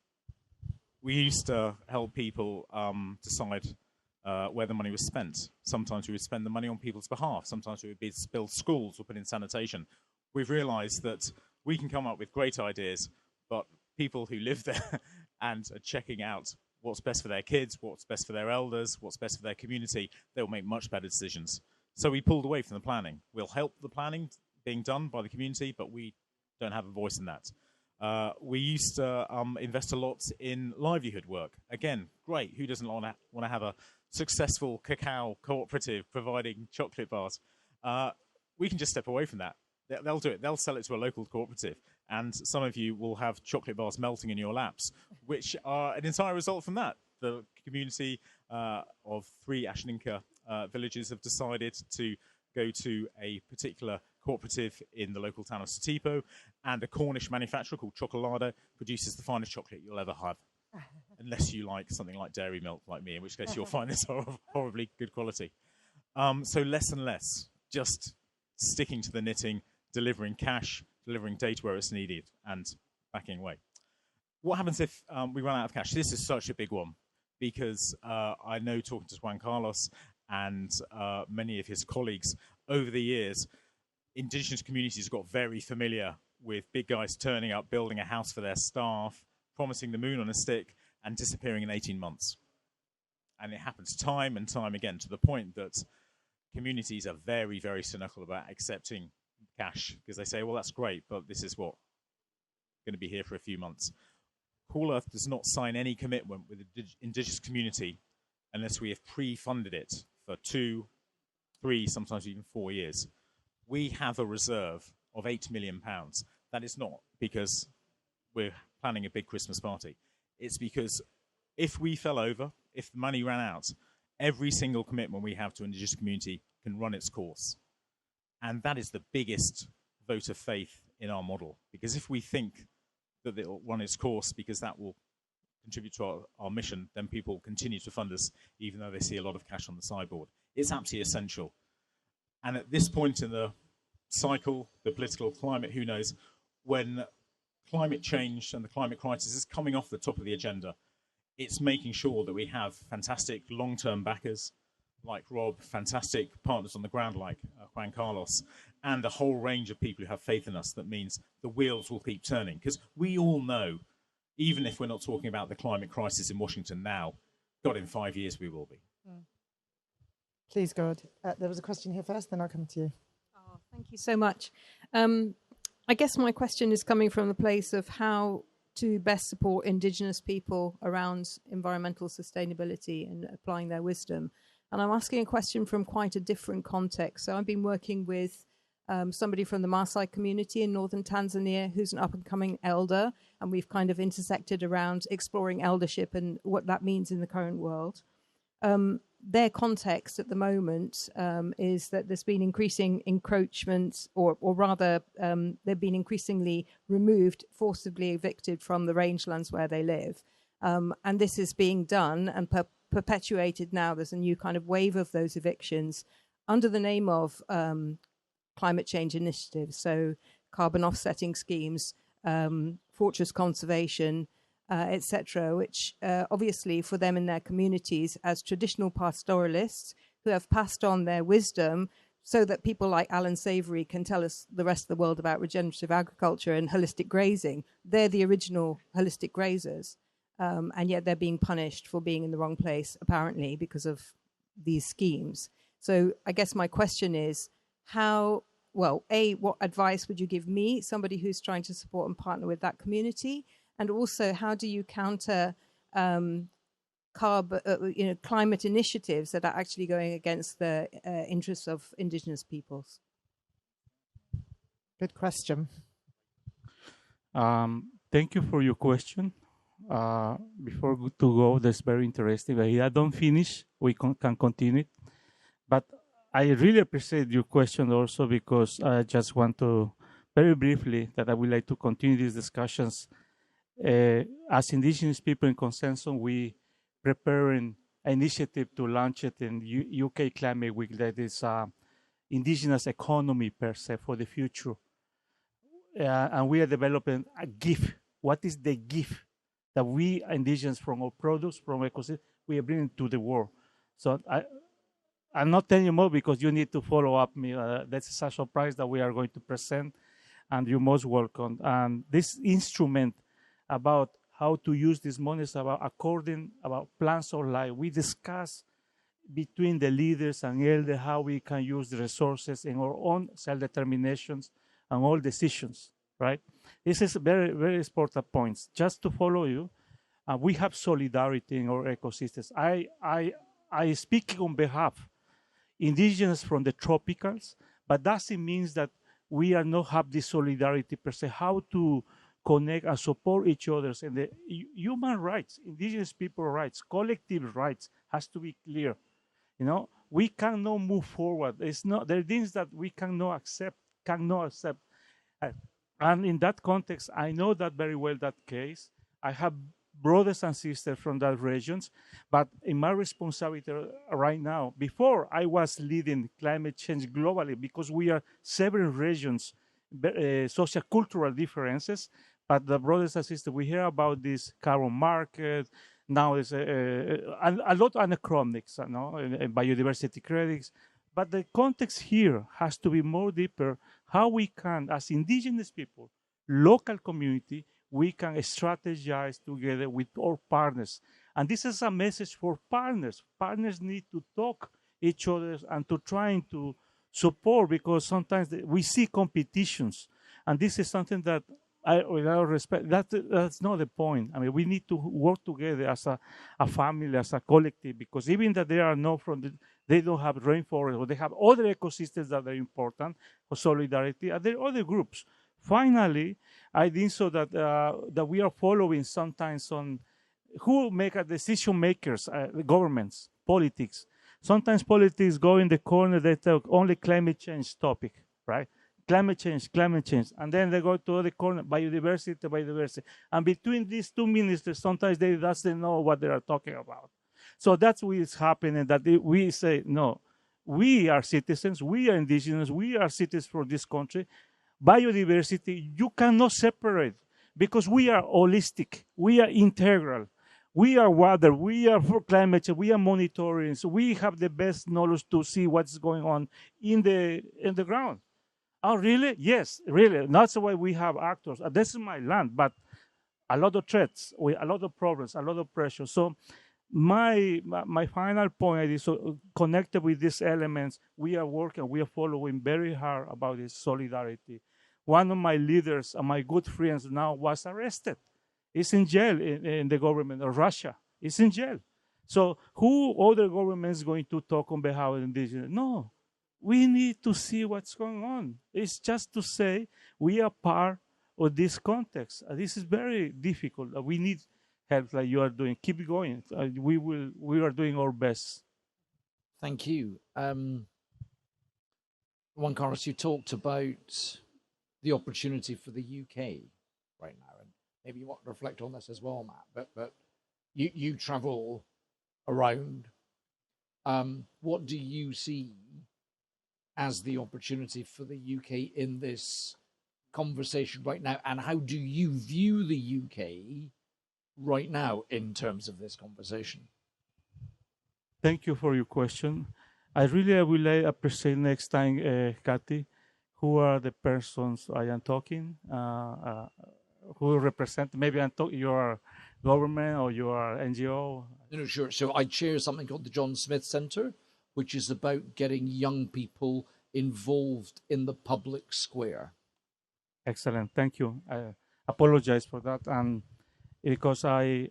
We used to help people decide where the money was spent. Sometimes we would spend the money on people's behalf. Sometimes we would build schools or put in sanitation. We've realized that we can come up with great ideas, but people who live there and are checking out what's best for their kids, what's best for their elders, what's best for their community, they'll make much better decisions. So we pulled away from the planning. We'll help the planning being done by the community, but we don't have a voice in that. We used to invest a lot in livelihood work. Again, great. Who doesn't want to have a successful cacao cooperative providing chocolate bars? We can just step away from that. They'll do it. They'll sell it to a local cooperative. And some of you will have chocolate bars melting in your laps, which are an entire result from that. The community of 3 Ashaninka villages have decided to go to a particular cooperative in the local town of Satipo, and a Cornish manufacturer called Chocolado produces the finest chocolate you'll ever have, unless you like something like dairy milk like me, in which case you'll find this horribly good quality. So less and less, just sticking to the knitting, delivering cash, delivering data where it's needed, and backing away. What happens if we run out of cash? This is such a big one, because I know, talking to Juan Carlos and many of his colleagues over the years, Indigenous communities got very familiar with big guys turning up, building a house for their staff, promising the moon on a stick, and disappearing in 18 months. And it happens time and time again, to the point that communities are very, very cynical about accepting cash, because they say, well, that's great, but this is what going to be here for a few months. Cool Earth does not sign any commitment with the Indigenous community unless we have pre-funded it for 2, 3, sometimes even 4 years. We have a reserve of £8 million. That is not because we're planning a big Christmas party. It's because if we fell over, if the money ran out, every single commitment we have to an Indigenous community can run its course. And that is the biggest vote of faith in our model. Because if we think that it will run its course because that will contribute to our mission, then people continue to fund us, even though they see a lot of cash on the sideboard. It's absolutely essential. And at this point in the cycle, the political climate, who knows, when climate change and the climate crisis is coming off the top of the agenda, it's making sure that we have fantastic long-term backers like Rob, fantastic partners on the ground like Juan Carlos, and a whole range of people who have faith in us. That means the wheels will keep turning. Because we all know, even if we're not talking about the climate crisis in Washington now, God, in 5 years we will be. Please, God. There was a question here first, then I'll come to you. Oh, thank you so much. I guess my question is coming from the place of how to best support Indigenous people around environmental sustainability and applying their wisdom. And I'm asking a question from quite a different context. So I've been working with somebody from the Maasai community in northern Tanzania who's an up-and-coming elder, and we've kind of intersected around exploring eldership and what that means in the current world. Their context at the moment is that there's been increasing encroachment, or rather they've been increasingly removed, forcibly evicted from the rangelands where they live. And this is being done and perpetuated now. There's a new kind of wave of those evictions under the name of climate change initiatives, so carbon offsetting schemes, fortress conservation, etc., which obviously for them in their communities as traditional pastoralists who have passed on their wisdom so that people like Alan Savory can tell us the rest of the world about regenerative agriculture and holistic grazing. They're the original holistic grazers, and yet they're being punished for being in the wrong place, apparently, because of these schemes. So I guess my question is, what advice would you give me, somebody who's trying to support and partner with that community? And also, how do you counter climate initiatives that are actually going against the interests of Indigenous peoples? Good question. Thank you for your question. Before to go, that's very interesting. If I don't finish, we can continue it. But I really appreciate your question also, because I just want to, very briefly, that I would like to continue these discussions. As Indigenous people in Consensus, we preparing an initiative to launch it in UK Climate Week, that is Indigenous economy per se for the future. And we are developing a gift. What is the gift that we Indigenous from our products, from ecosystem, we are bringing to the world? So I'm not telling you more because you need to follow up me. That's a surprise that we are going to present, and you're most welcome. And this instrument about how to use these monies about plants of life. We discuss between the leaders and elders how we can use the resources in our own self-determinations and all decisions, right? This is very, very important points. Just to follow you, we have solidarity in our ecosystems. I speak on behalf Indigenous from the tropicals, but doesn't mean that we are not have this solidarity per se. How to connect and support each other, and the human rights, Indigenous people rights, collective rights has to be clear. You know, we cannot move forward. It's not, there are things that we cannot accept. And in that context, I know that very well, that case. I have brothers and sisters from that regions, but in my responsibility right now, before I was leading climate change globally, because we are several regions, social cultural differences, but the brothers and sisters, we hear about this carbon market. Now there's a lot of anachronics, biodiversity credits. But the context here has to be more deeper, how we can, as Indigenous people, local community, we can strategize together with our partners. And this is a message for partners. Partners need to talk each other and to trying to support, because sometimes we see competitions. And this is something that, with our respect, that's not the point. I mean, we need to work together as a family, as a collective, because even that they are not they don't have rainforest, or they have other ecosystems that are important for solidarity, and there are other groups. Finally, I think so that that we are following sometimes on who make a decision makers, the governments, politics. Sometimes politics go in the corner, they talk only climate change topic, right? Climate change, and then they go to the other corner, biodiversity. And between these two ministers, sometimes they doesn't know what they are talking about. So that's what is happening, that we say, no, we are citizens, we are Indigenous, we are citizens for this country. Biodiversity, you cannot separate, because we are holistic, we are integral. We are water, we are for climate change, we are monitoring, so we have the best knowledge to see what's going on in the ground. Oh, really? Yes, really. That's why we have actors. This is my land, but a lot of threats, a lot of problems, a lot of pressure. So my final point is, so connected with these elements, we are working, we are following very hard about this solidarity. One of my leaders and my good friends now was arrested is in jail in the government of Russia. It's in jail. So who other government is going to talk on behalf of indigenous? No. We need to see what's going on. It's just to say we are part of this context. This is very difficult. We need help like you are doing. Keep going. We are doing our best. Thank you. Juan Carlos, you talked about the opportunity for the UK right now, and maybe you want to reflect on this as well, Matt. But you travel around. What do you see as the opportunity for the UK in this conversation right now, and how do you view the UK right now in terms of this conversation? Thank you for your question. I will appreciate next time, Cathy, who are the persons I am talking, who represent, maybe your government or your NGO. No, sure. So I chair something called the John Smith Centre, which is about getting young people involved in the public square. Excellent. Thank you. I apologize for that. And because in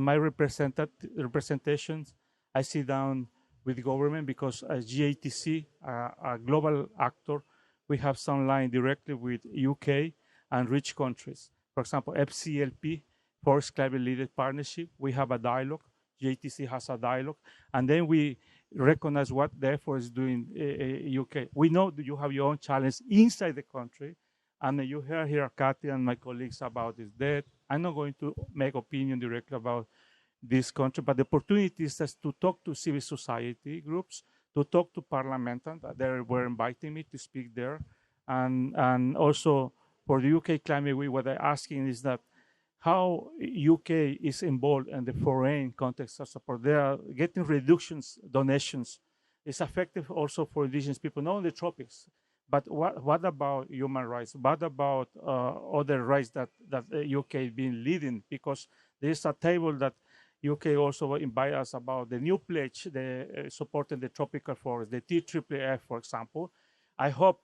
my representations, I sit down with the government because as GATC, a global actor, we have some line directly with UK and rich countries. For example, FCLP, Forest Climate Leader Partnership, we have a dialogue. GATC has a dialogue. And then we recognize what the effort is doing UK. We know that you have your own challenge inside the country. And you hear here Cathy and my colleagues about this debt. I'm not going to make opinion directly about this country, but the opportunity is just to talk to civil society groups, to talk to parliamentarians. They were inviting me to speak there. And also for the UK Climate Week, what they're asking is that how UK is involved in the foreign context of support. They are getting reductions, donations. It's effective also for indigenous people, not in the tropics. But what about human rights? What about other rights that UK has been leading? Because there's a table that UK also invite us about the new pledge, the supporting the tropical forest, the TAAF, for example. I hope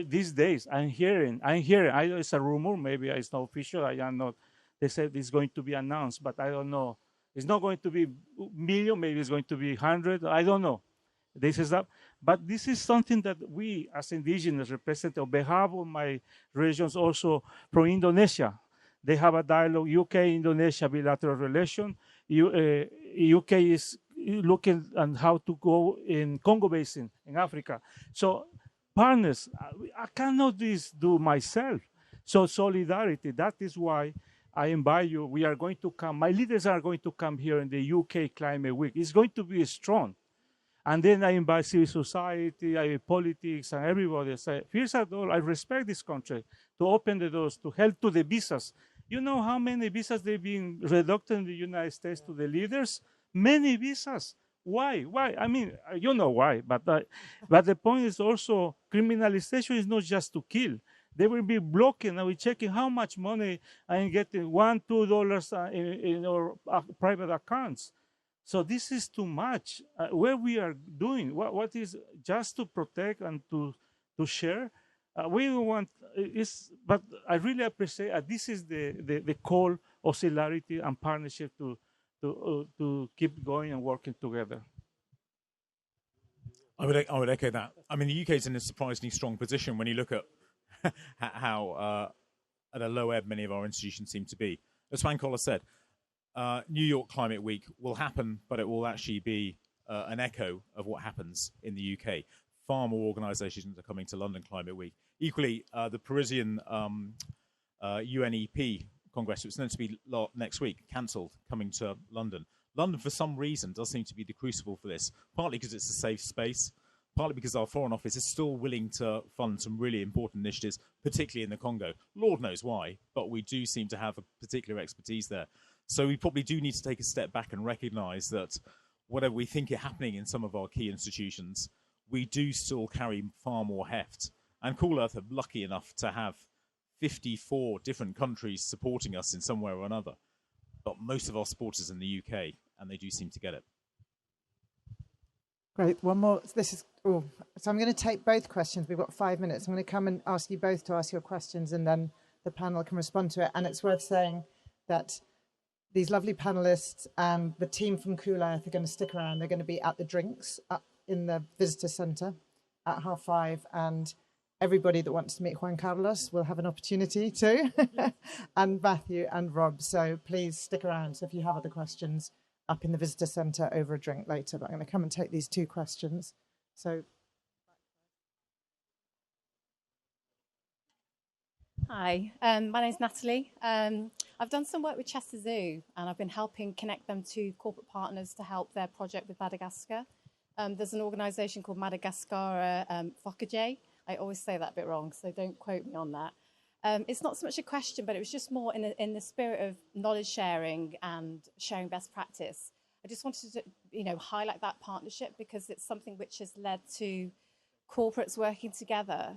these days I'm hearing. I know it's a rumor, maybe it's not official. I am not. They said it's going to be announced, but I don't know. It's not going to be million. Maybe it's going to be 100. I don't know. This is that. But this is something that we, as indigenous, represent on behalf of my regions, also from Indonesia. They have a dialogue, UK-Indonesia bilateral relation. UK is looking at how to go in Congo Basin in Africa. So partners, I cannot do myself. So solidarity, that is why I invite you. We are going to come. My leaders are going to come here in the UK Climate Week. It's going to be strong. And then I invite civil society, politics, and everybody. Say, first of all, I respect this country to open the doors, to help to the visas. You know how many visas they've been reduced in the United States to the leaders? Many visas. Why? I mean, you know why. But the point is also criminalization is not just to kill. They will be blocking. And we're checking how much money I'm getting, $1, $2 in our private accounts. So this is too much. What we are doing, what is just to protect and to share. We don't want but I really appreciate this is the call of solidarity and partnership to keep going and working together. I would echo that. I mean, the UK is in a surprisingly strong position when you look at how at a low ebb many of our institutions seem to be. As Juan Carlos said, New York Climate Week will happen, but it will actually be an echo of what happens in the UK. Far more organisations are coming to London Climate Week. Equally, the Parisian UNEP Congress, which is meant to be next week, cancelled, coming to London. London, for some reason, does seem to be the crucible for this, partly because it's a safe space, partly because our Foreign Office is still willing to fund some really important initiatives, particularly in the Congo. Lord knows why, but we do seem to have a particular expertise there. So we probably do need to take a step back and recognise that whatever we think is happening in some of our key institutions, we do still carry far more heft. And Cool Earth are lucky enough to have 54 different countries supporting us in some way or another. But most of our supporters in the UK, and they do seem to get it. Great. One more. So I'm going to take both questions. We've got 5 minutes. I'm going to come and ask you both to ask your questions, and then the panel can respond to it. And it's worth saying that these lovely panelists and the team from Cool Earth are going to stick around. They're going to be at the drinks up in the visitor centre at 5:30, and everybody that wants to meet Juan Carlos will have an opportunity to, and Matthew and Rob. So please stick around. So if you have other questions, up in the visitor centre over a drink later. But I'm going to come and take these 2 questions. So. Hi, my name's Natalie. I've done some work with Chester Zoo, and I've been helping connect them to corporate partners to help their project with Madagascar. There's an organisation called Madagascar Fokajay. I always say that a bit wrong, so don't quote me on that. It's not so much a question, but it was just more in the spirit of knowledge sharing and sharing best practice. I just wanted to, highlight that partnership because it's something which has led to corporates working together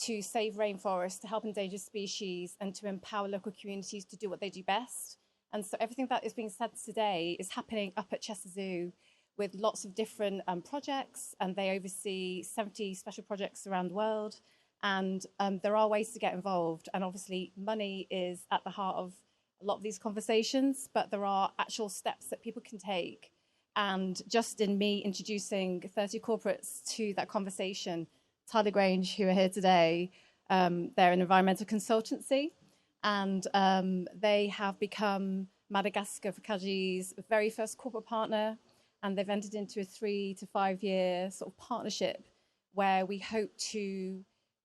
to save rainforests, to help endangered species, and to empower local communities to do what they do best. And so everything that is being said today is happening up at Chester Zoo with lots of different projects, and they oversee 70 special projects around the world. And there are ways to get involved. And obviously money is at the heart of a lot of these conversations, but there are actual steps that people can take. And just in me introducing 30 corporates to that conversation, Tyler Grange, who are here today, they're an environmental consultancy, and they have become Madagascar Fokajay's very first corporate partner, and they've entered into a 3 to 5 year sort of partnership where we hope to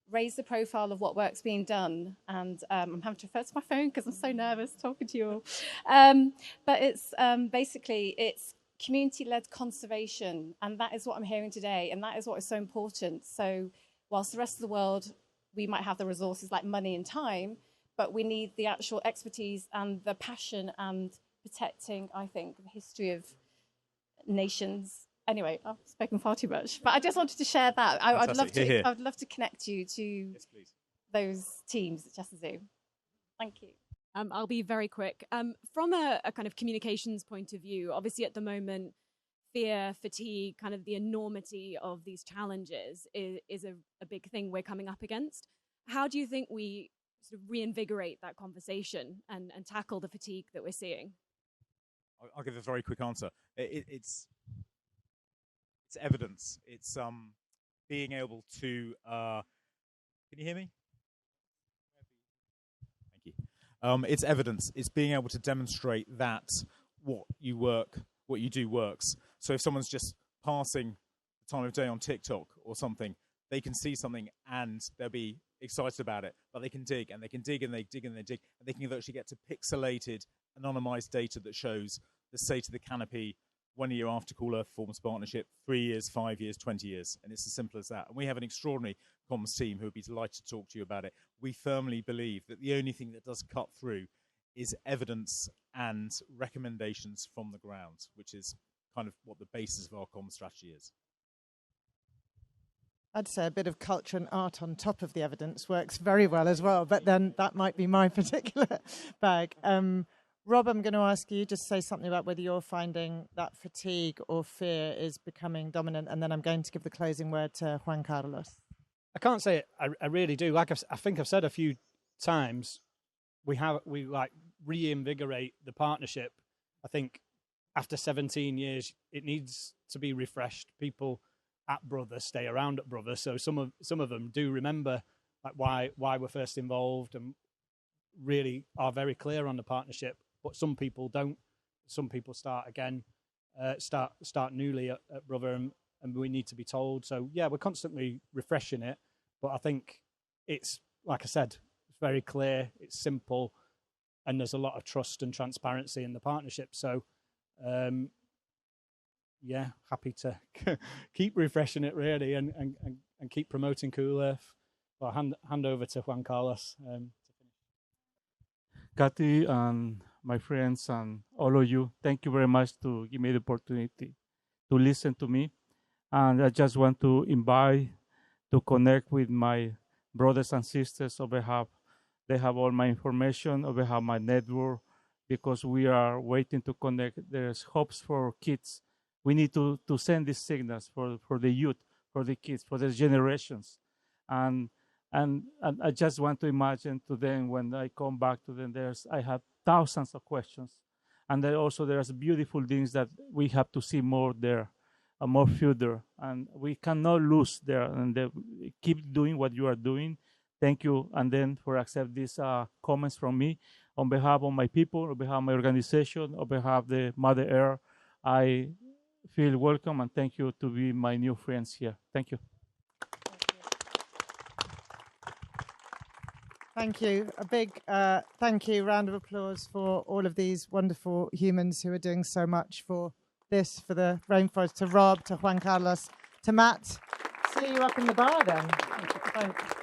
raise the profile of what work's being done. And I'm having to refer to my phone because I'm so nervous talking to you all. But it's basically, it's community-led conservation, and that is what I'm hearing today, and that is what is so important. So whilst the rest of the world, we might have the resources like money and time, but we need the actual expertise and the passion and protecting, I think, the history of nations. Anyway, I've spoken far too much, but I just wanted to share that. I'd love to connect you to those teams at Chester Zoo. Thank you. I'll be very quick. From a kind of communications point of view, obviously at the moment, fear, fatigue, kind of the enormity of these challenges is a big thing we're coming up against. How do you think we sort of reinvigorate that conversation and tackle the fatigue that we're seeing? I'll give a very quick answer. It's evidence. It's being able to... can you hear me? It's evidence. It's being able to demonstrate that what you do works. So if someone's just passing the time of day on TikTok or something, they can see something and they'll be excited about it. But they can dig and they can dig and they dig and they dig, and they can actually get to pixelated, anonymized data that shows the state of the canopy 1 year after Cool Earth forms partnership, 3 years, 5 years, 20 years. And it's as simple as that. And we have an extraordinary comms team who would be delighted to talk to you about it. We firmly believe that the only thing that does cut through is evidence and recommendations from the ground, which is kind of what the basis of our comms strategy is. I'd say a bit of culture and art on top of the evidence works very well as well, but then that might be my particular bag. Rob, I'm going to ask you just say something about whether you're finding that fatigue or fear is becoming dominant, and then I'm going to give the closing word to Juan Carlos. I can't say it. I really do. Like I think I've said a few times, we reinvigorate the partnership. I think after 17 years, it needs to be refreshed. People at Brother stay around at Brother, so some of them do remember like why we're first involved and really are very clear on the partnership. But some people don't. Some people start again, start newly at Brother, and we need to be told. So yeah, we're constantly refreshing it. But I think it's, like I said, it's very clear, it's simple, and there's a lot of trust and transparency in the partnership. So yeah, happy to keep refreshing it really, and keep promoting Cool Earth. Well, hand over to Juan Carlos. Cathy and my friends and all of you, thank you very much to give me the opportunity to listen to me. And I just want to invite to connect with my brothers and sisters over they have all my information, over have my network, because we are waiting to connect. There's hopes for kids. We need to send these signals for the youth, for the kids, for the generations. And I just want to imagine to them when I come back to them, I have thousands of questions. And then also there's beautiful things that we have to see more there, more further. And we cannot lose there. And keep doing what you are doing. Thank you. And then for accept these comments from me. On behalf of my people, on behalf of my organization, on behalf of the Mother Earth, I feel welcome and thank you to be my new friends here. Thank you. Thank you. A big thank you, round of applause for all of these wonderful humans who are doing so much for this, for the rainforest, to Rob, to Juan Carlos, to Matt. See you up in the bar then. Thanks.